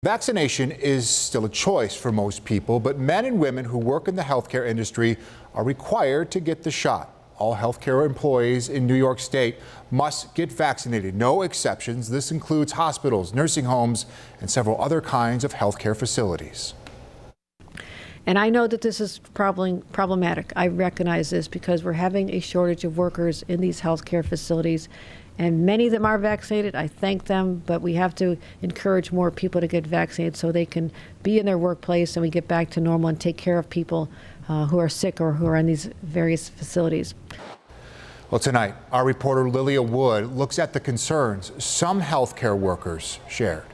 Vaccination is still a choice for most people, but men and women who work in the healthcare industry are required to get the shot. All healthcare employees in New York State must get vaccinated, no exceptions. This includes hospitals, nursing homes, and several other kinds of healthcare facilities. And I know that this is problematic. I recognize this because we're having a shortage of workers in these healthcare facilities, and many of them are vaccinated. I thank them, but we have to encourage more people to get vaccinated so they can be in their workplace and we get back to normal and take care of people who are sick or who are in these various facilities. Well, tonight, our reporter Lilia Wood looks at the concerns some healthcare workers shared.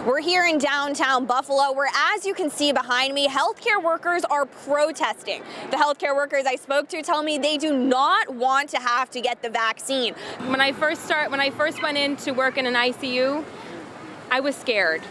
We're here in downtown Buffalo, where, as you can see behind me, healthcare workers are protesting. The healthcare workers I spoke to tell me they do not want to have to get the vaccine. When I first went in to work in an ICU, I was scared.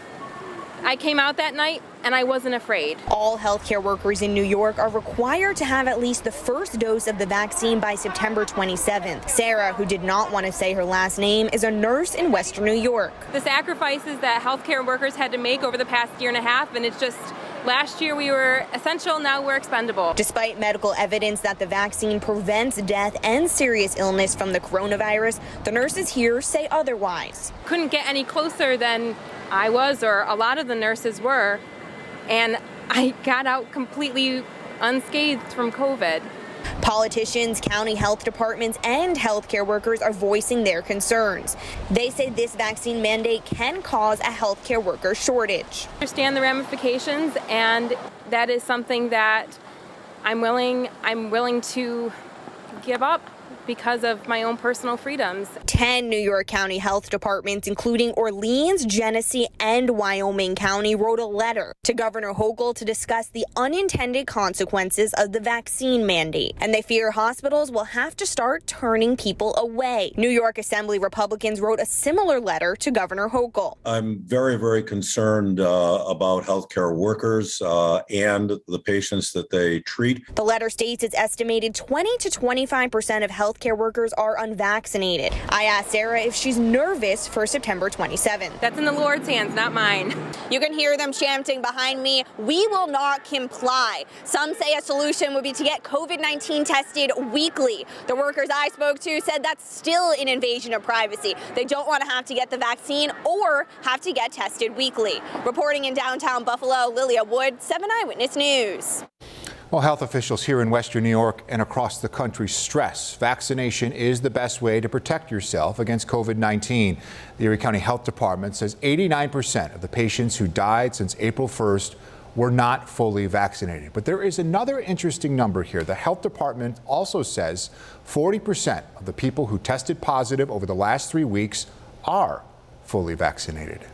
I came out that night and I wasn't afraid. All healthcare workers in New York are required to have at least the first dose of the vaccine by September 27th. Sarah, who did not want to say her last name, is a nurse in Western New York. The sacrifices that healthcare workers had to make over the past year and a half, and it's just, last year we were essential, now we're expendable. Despite medical evidence that the vaccine prevents death and serious illness from the coronavirus, the nurses here say otherwise. Couldn't get any closer than I was, or a lot of the nurses were, and I got out completely unscathed from COVID. Politicians, county health departments, and healthcare workers are voicing their concerns. They say this vaccine mandate can cause a healthcare worker shortage. I understand the ramifications, and that is something that I'm willing to give up because of my own personal freedoms. 10 New York County health departments, including Orleans, Genesee, and Wyoming County, wrote a letter to Governor Hochul to discuss the unintended consequences of the vaccine mandate. And they fear hospitals will have to start turning people away. New York Assembly Republicans wrote a similar letter to Governor Hochul. I'm very, very concerned about healthcare workers and the patients that they treat. The letter states it's estimated 20 to 25% of healthcare workers are unvaccinated. I asked Sarah if she's nervous for September 27th. That's in the Lord's hands, not mine. You can hear them chanting behind me, "We will not comply." Some say a solution would be to get COVID-19 tested weekly. The workers I spoke to said that's still an invasion of privacy. They don't want to have to get the vaccine or have to get tested weekly. Reporting in downtown Buffalo, Lilia Wood, 7 Eyewitness News. Well, health officials here in Western New York and across the country stress vaccination is the best way to protect yourself against COVID-19. The Erie County Health Department says 89% of the patients who died since April 1st were not fully vaccinated. But there is another interesting number here. The health department also says 40% of the people who tested positive over the last 3 weeks are fully vaccinated.